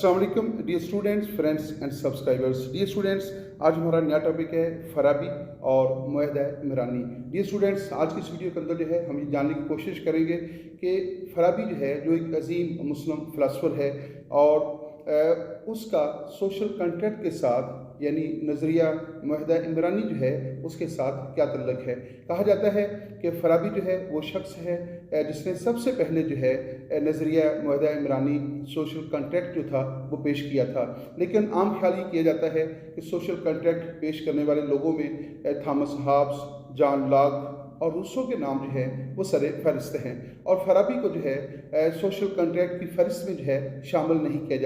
अस्सलाम वालेकुम dear students, friends and subscribers. Dear students, आज हमारा नया टॉपिक है फराबी और मुअहदा इमरानी। डियर स्टूडेंट्स, आज की इस वीडियो के अंदर जो है हम ये जानने की कोशिश करेंगे कि फराबी जो है जो एक अजीम मुस्लिम फ़िलासफ़र है और उसका सोशल कंटेंट के साथ यानी नज़रिया मुअहदा इमरानी जो है उसके साथ क्या तल्लुक़ है। कहा जाता है कि फराबी जो है वो शख्स है जिसने सबसे पहले जो है नज़रिया मुअहदा इमरानी सोशल कंटेंट जो था वो पेश किया था। लेकिन आम ख्याल ये किया जाता है कि सोशल कंटेंट पेश करने वाले लोगों में थॉमस हॉब्स, जॉन लॉक और रूसो के नाम जो है वो सरे फहरिस्त हैं और फराबी को जो है सोशल कंटेंट की फहरिस्त में जो है शामिल नहीं किया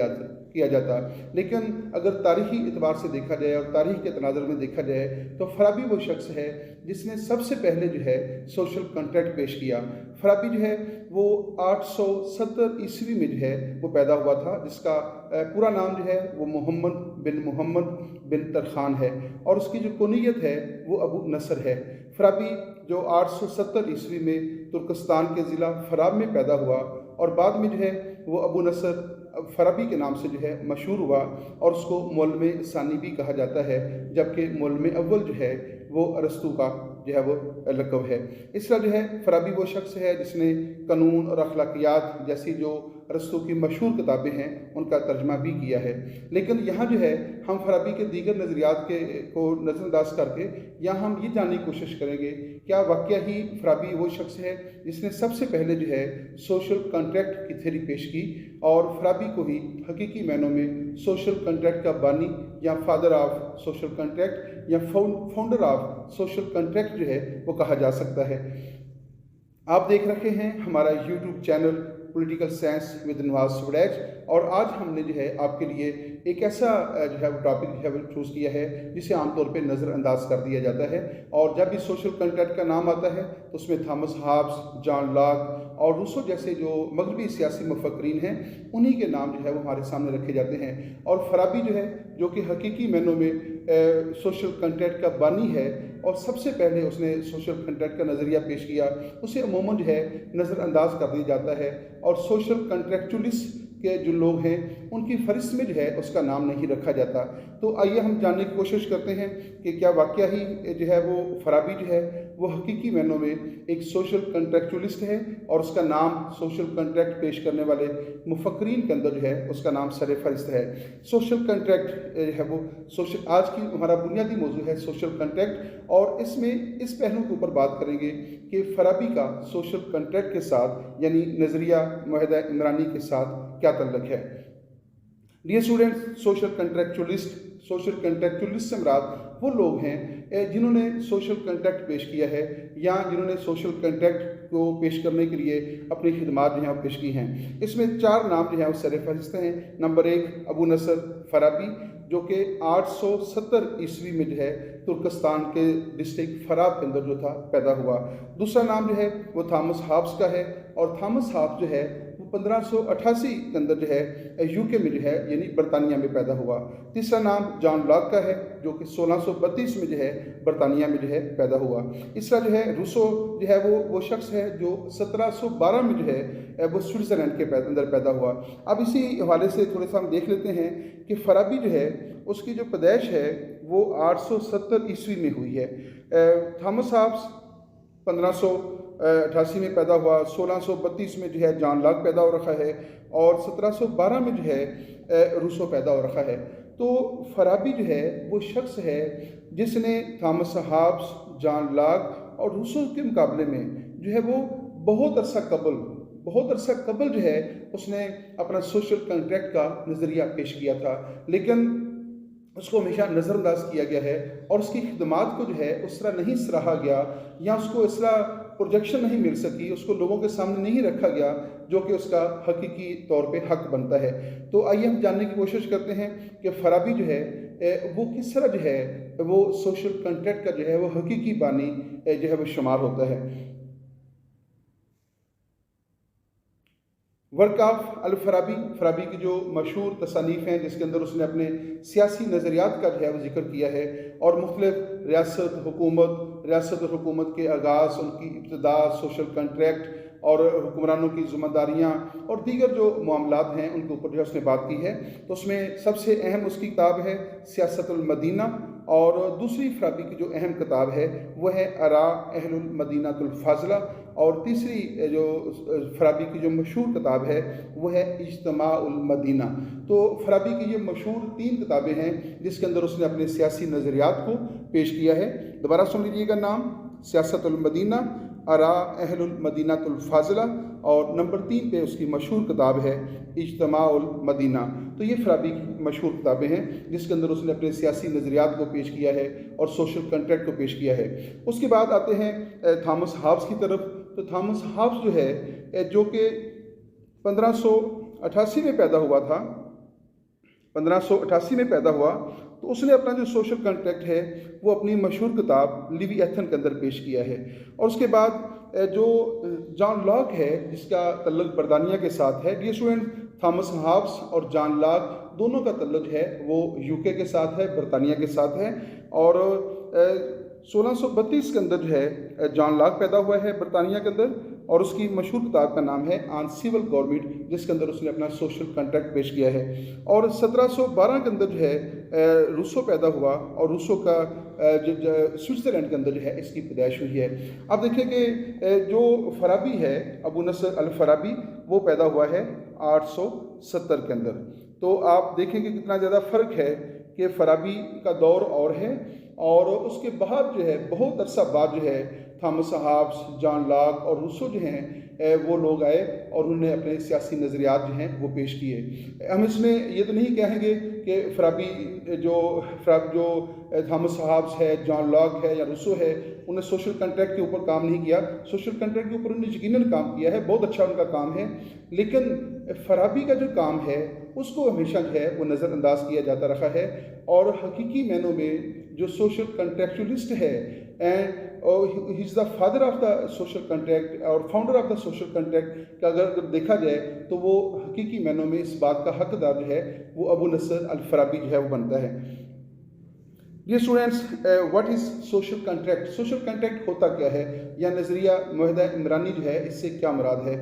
जाता। लेकिन अगर तारीख़ी एतबार से देखा जाए और तारीख़ के तनाज़ुर में देखा जाए तो फराबी वो शख्स है जिसने सबसे पहले जो है सोशल कंटेंट पेश किया। फराबी जो है वो 870 ईस्वी में जो है वो पैदा हुआ था, जिसका पूरा नाम जो है वो मोहम्मद बिन तरखान है और उसकी जो कुनियत है वो अबू नसर है। फराबी जो 870 ईस्वी में तुर्कस्तान के ज़िला फराब में पैदा हुआ और बाद में जो है वो अबू नसर फराबी के नाम से जो है मशहूर हुआ और उसको मुअल्लिम सानी भी कहा जाता है, जबकि मुअल्लिम अव्वल जो है वो अरस्तू का जो है वो लक़ब है। इस तरह जो है फराबी वो शख्स है जिसने कानून और अखलाकियात जैसी जो अरस्तू की मशहूर किताबें हैं उनका तर्जमा भी किया है। लेकिन यहाँ जो है हम फराबी के दीगर नज़रियात को नज़रअंदाज करके यहाँ हम ये जानने की कोशिश करेंगे क्या वाक़या ही फराबी वो शख्स है जिसने सबसे पहले जो है सोशल कंट्रैक्ट की थ्योरी पेश की और फराबी को ही हकीकी मायनों में सोशल कंट्रैक्ट का बानी या फादर ऑफ सोशल कंट्रैक्ट या फाउंडर ऑफ सोशल कंट्रैक्ट जो है वो कहा जा सकता है। आप देख रखे हैं हमारा YouTube channel political science with Nawaz Suvaij और आज हमने जो है आपके लिए एक ऐसा जो है वो टॉपिक जो है वो चूज़ किया है जिसे आमतौर पे नज़रअंदाज कर दिया जाता है और जब भी सोशल कंटेंट का नाम आता है तो उसमें थॉमस हॉब्स, जॉन लॉक और रूसो जैसे जो मगरबी सियासी मुफक्रीन हैं उन्हीं के नाम जो है वो हमारे सामने रखे जाते हैं। और फराबी जो है जो कि हकीकी मायनों में सोशल कंटेंट का बानी है और सबसे पहले उसने सोशल कंटेंट का नज़रिया पेश किया, उसे अमूमन जो है नज़रअंदाज कर दिया जाता है और सोशल कंट्रैक्चुअलिस्ट के जो लोग हैं उनकी फहरिस्त में जो है उसका नाम नहीं रखा जाता। तो आइए हम जानने की कोशिश करते हैं कि क्या वाक़या ही जो है वो फराबी जो है वो हकीकी मायनों में एक सोशल कंट्रैक्चुअलिस्ट है और उसका नाम सोशल कंट्रैक्ट पेश करने वाले मुफक्रीन के अंदर जो है उसका नाम सरे फहरिस्त है। सोशल कंट्रैक्ट है वो सोशल आज की हमारा बुनियादी मौजू है सोशल कंट्रैक्ट और इसमें इस पहलू के ऊपर बात करेंगे कि फराबी का सोशल कंट्रैक्ट के साथ यानी नज़रिया मुअहदा इमरानी के साथ क्या तल्लुक़ है। डियर स्टूडेंट्स, सोशल कंट्रैक्चुअलिस्ट से मुराद वो लोग हैं जिन्होंने सोशल कंट्रैक्ट पेश किया है या जिन्होंने सोशल कंट्रैक्ट को पेश करने के लिए अपनी खिदमात जो हैं पेश की हैं। इसमें 4 नाम जो हैं वो सर फहरिस्त हैं। नंबर 1 अबू नसर फराबी जो कि 870 ईस्वी में जो है तुर्कस्तान के डिस्ट्रिक्ट फराब के अंदर जो था पैदा हुआ। दूसरा नाम जो है वो थॉमस हॉब्स का है और थॉमस हॉब्स जो है वो 1588 के अंदर जो है यूके में जो है यानी बरतानिया में पैदा हुआ। तीसरा नाम जॉन लॉक का है जो कि 1632 में जो है बरतानिया में जो है पैदा हुआ। इस तरह जो है रूसो जो है वो शख्स है जो 1712 में जो है वो स्विट्ज़रलैंड के अंदर पैदा हुआ। अब इसी हवाले से थोड़ा सा हम देख लेते हैं कि फराबी जो है उसकी जो पैदाइश है वो 870 ईस्वी में हुई है। थॉमस हॉब्स 1588 में पैदा हुआ, 1632 में जो है जॉन लॉक पैदा हो रखा है और 1712 में जो है रूसो पैदा हो रखा है। तो फराबी जो है वो शख्स है जिसने थॉमस हॉब्स, जॉन लॉक और रूसो के मुकाबले में जो है वो बहुत अरसा कबल जो है उसने अपना सोशल कंट्रैक्ट का नज़रिया पेश किया था, लेकिन उसको हमेशा नज़रअंदाज किया गया है और उसकी खिदमात को जो है उस तरह नहीं सराहा गया या उसको इस तरह प्रोजेक्शन नहीं मिल सकी, उसको लोगों के सामने नहीं रखा गया जो कि उसका हकीकी तौर पे हक बनता है। तो आइए हम जानने की कोशिश करते हैं कि फराबी जो है वो किस तरह जो है वो सोशल कंटेंट का जो है वो हकीकी बानी जो है वो शुमार होता है। वर्क ऑफ अल फराबी, फराबी की जो मशहूर तसानीफ़ हैं जिसके अंदर उसने अपने सियासी नज़रियात का जो है वो जिक्र किया है और मुख्तलिफ रियासत और हुकूमत के आगाज़, उनकी इब्तिदा, सोशल कंट्रैक्ट اور حکمرانوں کی ذمہ داریاں اور دیگر جو معاملات ہیں ان کے اوپر جو ہے اس نے بات کی ہے۔ تو اس میں سب سے اہم اس کی کتاب ہے سیاست المدینہ، اور دوسری فارابی کی جو اہم کتاب ہے وہ ہے آراء اہل المدینہ الفاضلہ، اور تیسری جو فارابی کی جو مشہور کتاب ہے وہ ہے اجتماع المدینہ۔ تو فارابی کی یہ مشہور 3 کتابیں ہیں جس کے اندر اس نے اپنے سیاسی نظریات کو پیش کیا ہے۔ دوبارہ سن لیجیے گا نام، سیاست المدینہ، آراء اہل المدینہ الفاضلہ، اور نمبر 3 پہ اس کی مشہور کتاب ہے اجتماع المدینہ۔ تو یہ فارابی کی مشہور کتابیں ہیں جس کے اندر اس نے اپنے سیاسی نظریات کو پیش کیا ہے اور سوشل کنٹریکٹ کو پیش کیا ہے۔ اس کے بعد آتے ہیں تھامس ہابس کی طرف۔ تو تھامس ہابس جو ہے جو کہ 1588 میں پیدا ہوا تھا، 1588 میں پیدا ہوا، تو اس نے اپنا جو سوشل کنٹریکٹ ہے وہ اپنی مشہور کتاب لیوی ایتھن کے اندر پیش کیا ہے۔ اور اس کے بعد جو جان لاک ہے جس کا تعلق برطانیہ کے ساتھ ہے، ڈیئر اسٹوڈنٹ، تھامس ہابس اور جان لاک دونوں کا تعلق ہے وہ UK کے ساتھ ہے، برطانیہ کے ساتھ ہے۔ اور 1632 کے اندر جو ہے جان لاک پیدا ہوا ہے برطانیہ کے اندر، اور اس کی مشہور کتاب کا نام ہے آن سول گورنمنٹ، جس کے اندر اس نے اپنا سوشل کنٹریکٹ پیش کیا ہے۔ اور 1712 کے اندر جو ہے روسو پیدا ہوا، اور روسو کا سوئٹزرلینڈ کے اندر جو ہے اس کی پیدائش ہوئی ہے۔ اب دیکھیں کہ جو فارابی ہے ابو نصر الفارابی، وہ پیدا ہوا ہے 870 کے اندر۔ تو آپ دیکھیں کہ کتنا زیادہ فرق ہے کہ فارابی کا دور اور ہے، اور اس کے بعد جو ہے بہت عرصہ بعد جو ہے تھامس ہابس، جان لاک اور روسو جو ہیں وہ لوگ آئے اور انہوں نے اپنے سیاسی نظریات جو ہیں وہ پیش کیے۔ ہم اس میں یہ تو نہیں کہیں گے کہ فارابی جو تھامس ہابس ہے، جان لاک ہے یا روسو ہے، انہیں سوشل کنٹریکٹ کے اوپر کام نہیں کیا۔ سوشل کنٹریکٹ کے اوپر انہوں نے یقیناً کام کیا ہے، بہت اچھا ان کا کام ہے، لیکن فارابی کا جو کام ہے اس کو ہمیشہ جو ہے وہ نظر انداز کیا جاتا رہا ہے۔ اور حقیقی معنوں میں جو سوشل کنٹریکچولیسٹ ہے، and he is the father of the social contract اور founder of the social contract کا اگر دیکھا جائے تو وہ حقیقی معنوں میں اس بات کا حقدار جو ہے وہ ابو نصر الفارابی جو ہے وہ بنتا ہے۔ Dear students, what is social contract? Social contract ہوتا کیا ہے، یا نظریہ معاہدہ عمرانی جو ہے اس سے کیا مراد ہے؟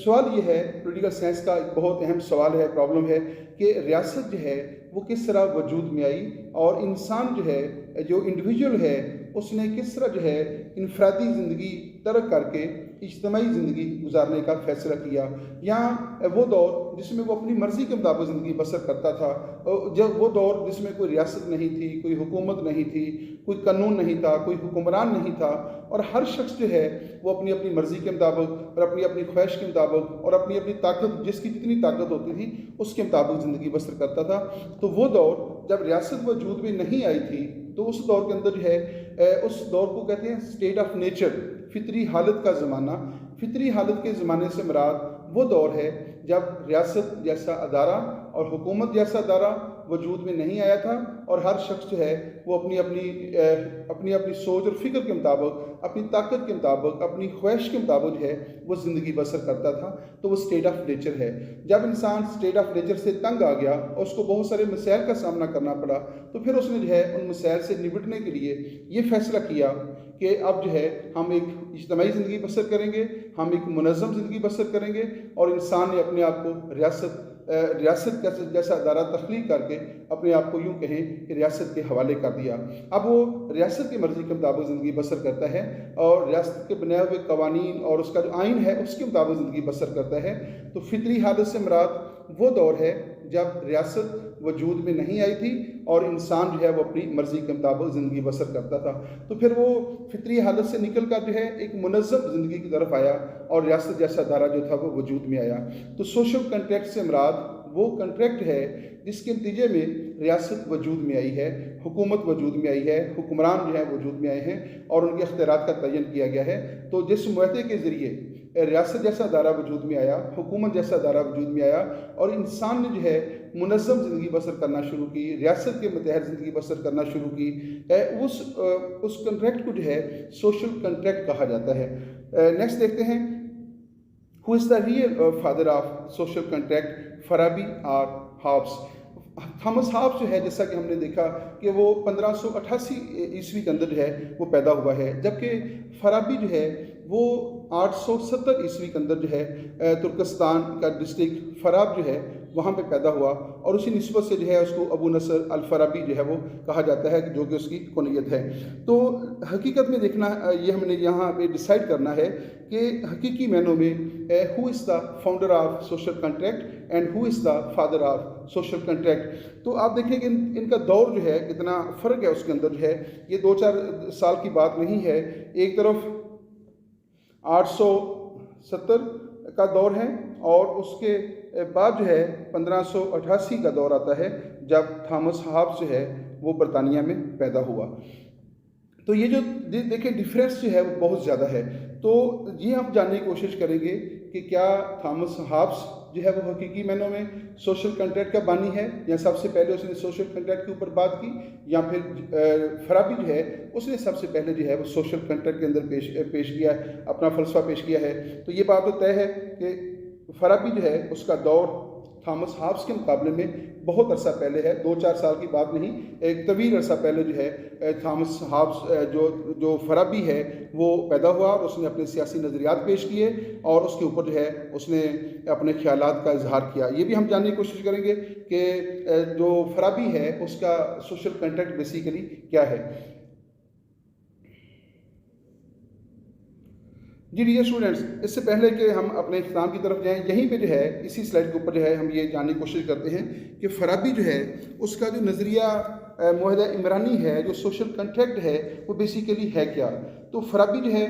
سوال یہ ہے، پولیٹیکل سائنس کا ایک بہت اہم سوال ہے، پرابلم ہے کہ ریاست جو ہے وہ کس طرح وجود میں آئی، اور انسان جو ہے جو انڈیویجول ہے اس نے کس طرح جو ہے انفرادی زندگی ترک کر کے اجتماعی زندگی گزارنے کا فیصلہ کیا۔ یہاں وہ دور جس میں وہ اپنی مرضی کے مطابق زندگی بسر کرتا تھا، جب وہ دور جس میں کوئی ریاست نہیں تھی، کوئی حکومت نہیں تھی، کوئی قانون نہیں تھا، کوئی حکمران نہیں تھا، اور ہر شخص جو ہے وہ اپنی اپنی مرضی کے مطابق اور اپنی اپنی خواہش کے مطابق اور اپنی اپنی طاقت، جس کی جتنی طاقت ہوتی تھی اس کے مطابق زندگی بسر کرتا تھا۔ تو وہ دور جب ریاست وجود میں نہیں آئی تھی تو اس دور کے اندر جو ہے اس دور کو کہتے ہیں اسٹیٹ آف نیچر، فطری حالت کا زمانہ۔ فطری حالت کے زمانے سے مراد وہ دور ہے جب ریاست جیسا ادارہ اور حکومت جیسا ادارہ وجود میں نہیں آیا تھا، اور ہر شخص جو ہے وہ اپنی اپنی سوچ اور فکر کے مطابق، اپنی طاقت کے مطابق، اپنی خواہش کے مطابق جو ہے وہ زندگی بسر کرتا تھا۔ تو وہ اسٹیٹ آف نیچر ہے۔ جب انسان اسٹیٹ آف نیچر سے تنگ آ گیا اور اس کو بہت سارے مسائل کا سامنا کرنا پڑا، تو پھر اس نے جو ہے ان مسائل سے نمٹنے کے لیے یہ فیصلہ کیا کہ اب جو ہے ہم ایک اجتماعی زندگی بسر کریں گے، ہم ایک منظم زندگی بسر کریں گے، اور انسان نے اپنے آپ کو ریاست جیسا ادارہ تخلیق کر کے اپنے آپ کو یوں کہیں کہ ریاست کے حوالے کر دیا۔ اب وہ ریاست کی مرضی کے مطابق زندگی بسر کرتا ہے، اور ریاست کے بنائے ہوئے قوانین اور اس کا جو آئین ہے اس کے مطابق زندگی بسر کرتا ہے۔ تو فطری حالت سے مراد وہ دور ہے جب ریاست وجود میں نہیں آئی تھی اور انسان جو ہے وہ اپنی مرضی کے مطابق زندگی بسر کرتا تھا۔ تو پھر وہ فطری حالت سے نکل کر جو ہے ایک منظم زندگی کی طرف آیا، اور ریاست جیسا ادارہ جو تھا وہ وجود میں آیا۔ تو سوشل کنٹریکٹ سے مراد وہ کنٹریکٹ ہے جس کے نتیجے میں ریاست وجود میں آئی ہے، حکومت وجود میں آئی ہے، حکمران جو ہیں وجود میں آئے ہیں، اور ان کے اختیارات کا تعین کیا گیا ہے۔ تو جس معاہدے کے ذریعے ریاست جیسا ادارہ وجود میں آیا، حکومت جیسا ادارہ وجود میں آیا، اور انسان نے جو ہے منظم زندگی بسر کرنا شروع کی، ریاست کے متحد زندگی بسر کرنا شروع کی، اس کنٹریکٹ کو جو ہے سوشل کنٹریکٹ کہا جاتا ہے۔ نیکسٹ دیکھتے ہیں، who is the real father of social contract, Farabi اور ہابس؟ تھامس ہابس جو ہے جیسا کہ ہم نے دیکھا کہ وہ 1588 عیسوی کے اندر جو ہے وہ پیدا ہوا ہے، جبکہ فارابی جو ہے वो 870 ईस्वी के अंदर जो है तुर्कस्तान का डिस्ट्रिक्ट फराब जो है वहाँ पे पैदा हुआ, और उसी निस्बत से जो है उसको अबू नसर अल फराबी जो है वो कहा जाता है, जो कि उसकी कुनियत है। तो हकीकत में देखना ये हमने यहाँ पे डिसाइड करना है कि हकीकी मायनों में who is the founder of social contract and who is the father of social contract. तो आप देखें कि इनका दौर जो है कितना फ़र्क है उसके अंदर जो है। ये 2-4 साल की बात नहीं है। एक तरफ 870 का दौर है, और उसके बाद जो है 1588 का दौर आता है, जब थॉमस हॉब्स जो है वो बरतानिया में पैदा हुआ। तो ये जो देखें डिफरेंस जो है वो बहुत ज़्यादा है। तो ये हम जानने की कोशिश करेंगे कि क्या थॉमस हॉब्स जो है वो हकीकी मायनों में सोशल कॉन्ट्रैक्ट का बानी है, या सबसे पहले उसने सोशल कॉन्ट्रैक्ट के ऊपर बात की, या फिर फराबी जो है उसने सबसे पहले जो है वो सोशल कॉन्ट्रैक्ट के अंदर पेश किया है, अपना फ़लसफ़ा पेश किया है। तो ये बात तो तय है कि फराबी जो है उसका दौर थॉमस हॉब्स के मुकाबले में बहुत अरसा पहले है, 2-4 साल की बात नहीं, एक तवील अरसा पहले जो है थॉमस हॉब्स जो फराबी है वो पैदा हुआ, और उसने अपने सियासी नज़रियात पेश किए, और उसके ऊपर जो है उसने अपने ख्यालात का इजहार किया। ये भी हम जानने की कोशिश करेंगे कि जो फराबी है उसका सोशल कॉन्ट्रैक्ट बेसिकली क्या है। जी डियर स्टूडेंट्स, इससे पहले कि हम अपने इख्तिताम की तरफ जाएं, यहीं पे जो है इसी स्लाइड के ऊपर जो है हम ये जानने की कोशिश करते हैं कि फराबी जो है उसका जो नज़रिया मुआहदा इमरानी है, जो सोशल कॉन्ट्रैक्ट है, वो बेसिकली है क्या। तो फराबी जो है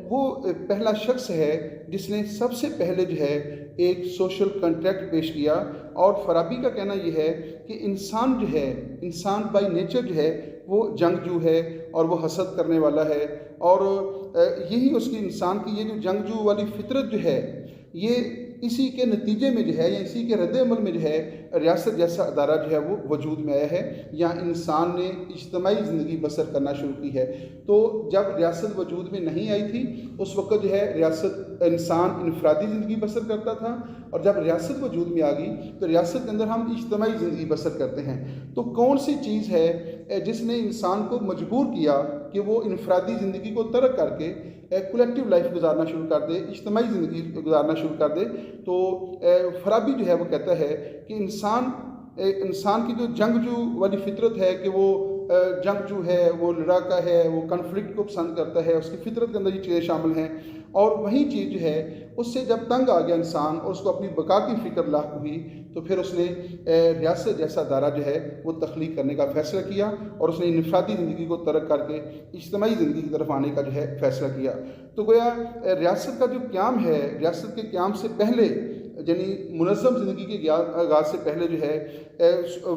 वो पहला शख्स है जिसने सबसे पहले जो है एक सोशल कॉन्ट्रैक्ट पेश किया, और फराबी का कहना ये है कि इंसान जो है, इंसान बाय नेचर जो है वो जंगजू है, और वो हसद करने वाला है, और यही उसकी इंसान की ये जो जंगजू वाली फितरत जो है, ये इसी के नतीजे में जो है, या इसी के रद्द-ए-अमल में जो है रियासत जैसा अदारा जो है वो वजूद में आया है, या इंसान ने इज्तिमाई ज़िंदगी बसर करना शुरू की है। तो जब रियासत वजूद में नहीं आई थी उस वक़्त जो है इंसान इनफरादी ज़िंदगी बसर करता था, और जब रियासत वजूद में आ गई तो रियासत के अंदर हम इज्तिमाई ज़िंदगी बसर करते हैं। तो कौन सी चीज़ है जिसने इंसान को मजबूर किया कि वो इनफरादी ज़िंदगी को तर्क करके कलेक्टिव लाइफ गुजारना शुरू कर दे, इज्तिमाई ज़िंदगी गुजारना शुरू कर दे। तो फराबी जो है वो कहता है कि इंसान की जो जंगजू वाली फितरत है कि वो जंगजू है, वो लड़ाका है, वो कन्फ्लिक्ट को पसंद करता है, उसकी फितरत के अंदर ये चीज़ें शामिल हैं, और वही चीज़ जो है उससे जब तंग आ गया इंसान और उसको अपनी बका की फ़िक्र लाक हुई, तो फिर उसने रियासत जैसा दायरा जो है वो तख्लीक करने का फ़ैसला किया, और उसने इनफरादी ज़िंदगी को तर्क करके इज्तिमाई ज़िंदगी की तरफ आने का जो है फ़ैसला किया। तो गोया रियासत का जो क़याम है, रियासत के क़याम से पहले, यानी मुनज़्ज़म ज़िंदगी के आगाज़ से पहले जो है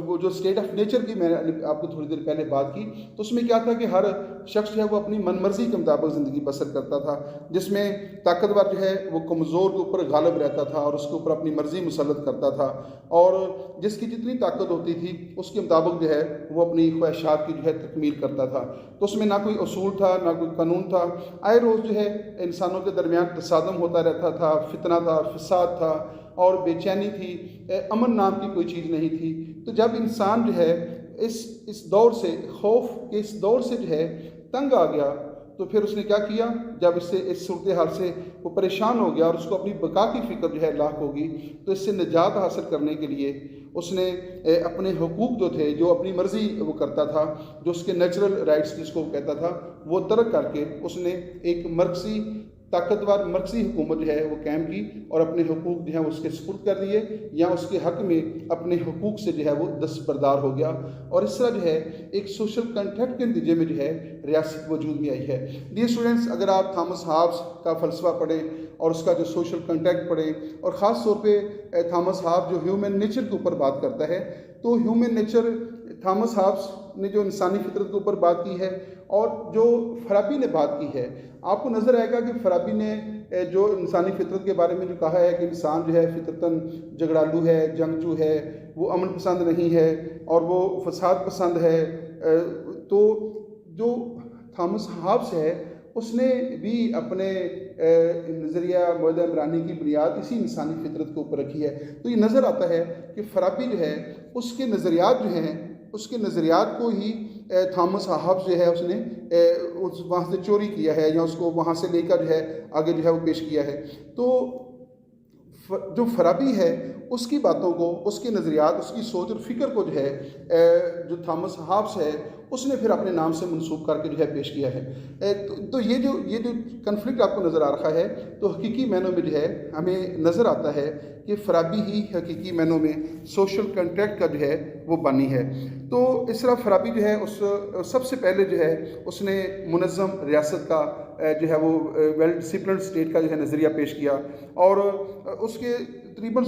वो जो स्टेट ऑफ नेचर की मैंने आपको थोड़ी देर पहले बात की, तो उसमें क्या था कि हर शख्स जो है वो अपनी मनमर्जी के मुताबिक ज़िंदगी बसर करता था, जिसमें ताकतवर जो है वो कमज़ोर के ऊपर गालिब रहता था और उसके ऊपर अपनी मर्ज़ी मुसल्लत करता था, और जिसकी जितनी ताकत होती थी उसके मुताबिक जो है वो अपनी ख्वाहिशात की जो है तकमील करता था। तो उसमें ना कोई असूल था, ना कोई कानून था। आए रोज़ जो है इंसानों के दरमियान तसादम होता रहता था, फितना था, फसाद था, और बेचैनी थी, अमन नाम की कोई चीज़ नहीं थी। तो जब इंसान जो है इस दौर से, खौफ के इस दौर से जो है तंग आ गया, तो फिर उसने क्या किया, जब इससे इस सूरत हाल से वो परेशान हो गया और उसको अपनी बका की फ़िक्र जो है लाक होगी, तो इससे निजात हासिल करने के लिए उसने अपने हुकूक जो थे, जो अपनी मर्ज़ी वो करता था, जो उसके नेचुरल राइट्स जिसको वो कहता था, वो तर्क करके उसने एक मर्कज़ी ताकतवर मर्कज़ी हुकूमत जो है वो कायम की, और अपने हुकूक जो है उसके सुपुर्द कर दिए, या उसके हक़ में अपने हुकूक से जो है वो दस्तबरदार हो गया, और इस तरह जो है एक सोशल कॉन्ट्रैक्ट के नतीजे में जो है रियासत वजूद में आई है। डियर स्टूडेंट्स, अगर आप थॉमस हॉब्स का फ़लसफ़ा पढ़ें और उसका जो सोशल कॉन्ट्रैक्ट पढ़ें, और ख़ास तौर पे थॉमस हॉब्स जो ह्यूमन नेचर के ऊपर बात करता है, तो ह्यूमन नेचर थॉमस हॉब्स ने जो इंसानी फितरत के ऊपर बात की है, और जो फराबी ने बात की है, आपको नज़र आएगा कि फराबी ने जो इंसानी फितरत के बारे में जो कहा है कि इंसान जो है फितरतन झगड़ालू है, जंगजू है, वो अमन पसंद नहीं है, और वो फसाद पसंद है। तो जो थॉमस हॉब्स है उसने भी अपने नज़रिया मुआहदा इमरानी की बुनियाद इसी इंसानी फितरत के ऊपर रखी है। तो ये नज़र आता है कि फराबी जो है उसके नज़रियात जो हैं اس کے نظریات کو ہی تھامس ہابس جو ہے اس نے وہاں سے چوری کیا ہے یا اس کو وہاں سے لے کر جو ہے آگے جو ہے وہ پیش کیا ہے۔ تو جو فارابی ہے اس کی باتوں کو، اس کے نظریات، اس کی سوچ اور فکر کو جو ہے جو تھامس ہابس ہے اس نے پھر اپنے نام سے منسوب کر کے جو ہے پیش کیا ہے۔ تو یہ جو کنفلکٹ آپ کو نظر آ رہا ہے، تو حقیقی معنوں میں جو ہے ہمیں نظر آتا ہے کہ فارابی ہی حقیقی معنوں میں سوشل کنٹریکٹ کا جو ہے وہ بانی ہے۔ تو اس طرح فارابی جو ہے سب سے پہلے جو ہے اس نے منظم ریاست کا جو ہے وہ ویل ڈسپلنڈ اسٹیٹ کا جو ہے نظریہ پیش کیا، اور اس کے تقریباً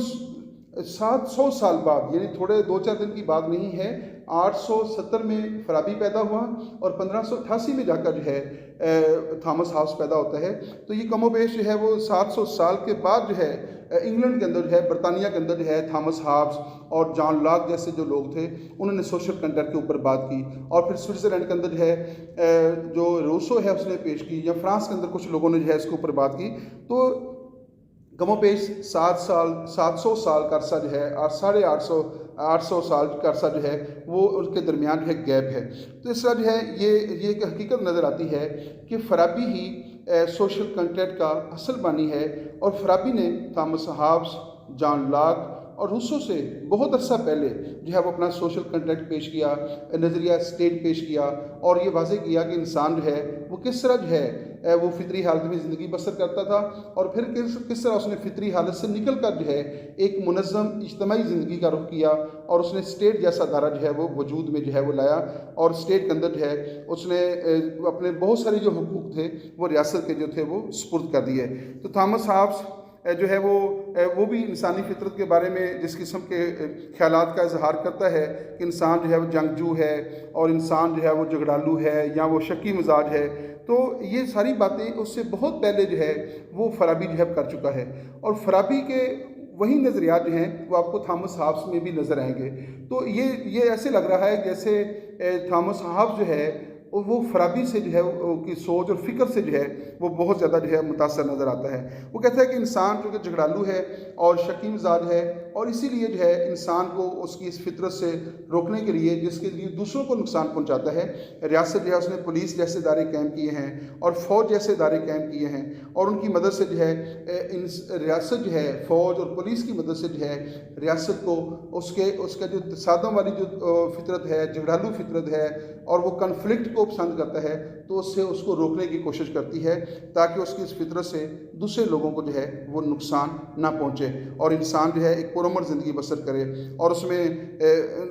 700 سال بعد، یعنی تھوڑے 2-4 دن کی بات نہیں ہے، 870 میں فارابی پیدا ہوا اور 1588 میں جا کر جو ہے تھامس ہابس پیدا ہوتا ہے۔ تو یہ کم و بیش جو ہے وہ 700 سال کے بعد جو ہے انگلینڈ کے اندر جو ہے، برطانیہ کے اندر جو ہے تھامس ہابس اور جان لاک جیسے جو لوگ تھے انہوں نے سوشل کنٹریکٹ کے اوپر بات کی، اور پھر سوئٹزرلینڈ کے اندر جو ہے جو روسو ہے اس نے پیش کی، یا فرانس کے اندر کچھ لوگوں نے جو ہے اس کے اوپر بات کی۔ تو کم و بیش 700 سال کا عرصہ جو ہے اور 850 سال کا عرصہ جو ہے وہ ان کے درمیان جو ہے گیپ ہے۔ تو اس طرح جو ہے یہ ایک حقیقت نظر آتی ہے کہ فارابی ہی سوشل کنٹریکٹ کا اصل بانی ہے، اور فارابی نے تھامس ہابس، جان لاک اور روسو سے بہت عرصہ پہلے جو ہے وہ اپنا سوشل کنٹریکٹ پیش کیا، نظریہ اسٹیٹ پیش کیا، اور یہ واضح کیا کہ انسان جو ہے وہ کس طرح جو ہے وہ فطری حالت میں زندگی بسر کرتا تھا، اور پھر کس طرح اس نے فطری حالت سے نکل کر جو ہے ایک منظم اجتماعی زندگی کا رخ کیا، اور اس نے اسٹیٹ جیسا ادارہ جو ہے وہ وجود میں جو ہے وہ لایا، اور اسٹیٹ کے اندر جو ہے اس نے اپنے بہت سارے جو حقوق تھے وہ ریاست کے جو تھے وہ سپرد کر دیے۔ تو تھامس ہابس جو ہے وہ بھی انسانی فطرت کے بارے میں جس قسم کے خیالات کا اظہار کرتا ہے کہ انسان جو ہے وہ جنگجو ہے، اور انسان جو ہے وہ جھگڑالو ہے، یا وہ شکی مزاج ہے، تو یہ ساری باتیں اس سے بہت پہلے جو ہے وہ فارابی جو ہے کر چکا ہے، اور فارابی کے وہی نظریات جو ہیں وہ آپ کو تھامس ہابس میں بھی نظر آئیں گے۔ تو یہ ایسے لگ رہا ہے جیسے تھامس ہابس جو ہے وہ فارابی سے جو ہے کی سوچ اور فکر سے جو ہے وہ بہت زیادہ جو ہے متاثر نظر آتا ہے۔ وہ کہتا ہے کہ انسان جو کہ جھگڑالو ہے اور شکی مزاج ہے، اور اسی لیے جو ہے انسان کو اس کی اس فطرت سے روکنے کے لیے، جس کے لیے دوسروں کو نقصان پہنچاتا ہے، ریاست جو ہے اس نے پولیس جیسے ادارے قائم کیے ہیں اور فوج جیسے ادارے قائم کیے ہیں، اور ان کی مدد سے جو ہے ریاست جو ہے فوج اور پولیس کی مدد سے جو ہے ریاست کو اس کا جو تصادم والی جو فطرت ہے، جھگڑالو فطرت ہے، اور وہ کنفلکٹ کو پسند کرتا ہے، تو اس کو روکنے کی کوشش کرتی ہے تاکہ اس کی اس فطرت سے دوسرے لوگوں کو جو ہے وہ نقصان نہ پہنچے، اور انسان جو ہے ایک پرامن زندگی بسر کرے، اور اس میں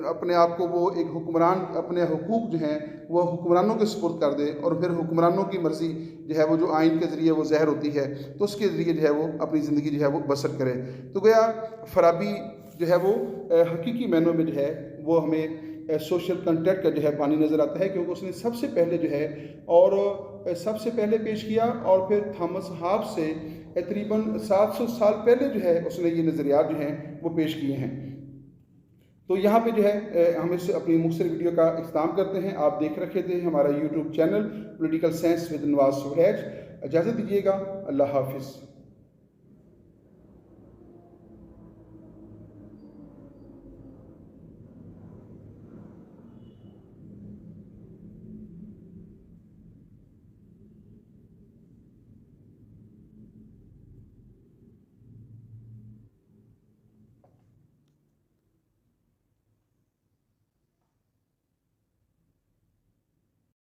اپنے آپ کو وہ ایک حکمران، اپنے حقوق جو ہیں وہ حکمرانوں کے سپرد کر دے، اور پھر حکمرانوں کی مرضی جو ہے وہ جو آئین کے ذریعے وہ ظاہر ہوتی ہے تو اس کے ذریعے جو ہے وہ اپنی زندگی جو ہے وہ بسر کرے۔ تو گویا فارابی جو ہے وہ حقیقی معنوں میں جو ہے وہ ہمیں سوشل کنٹریکٹ کا جو ہے بانی نظر آتا ہے، کیونکہ اس نے سب سے پہلے جو ہے اور سب سے پہلے پیش کیا، اور پھر تھامس ہابس سے تقریباً 700 سال پہلے جو ہے اس نے یہ نظریات جو ہیں وہ پیش کیے ہیں۔ تو یہاں پہ جو ہے ہم اس اپنی مختصر ویڈیو کا اختتام کرتے ہیں۔ آپ دیکھ رکھے تھے ہمارا YouTube channel political science with Nawaz Sahej. اجازت دیجیے گا، اللہ حافظ۔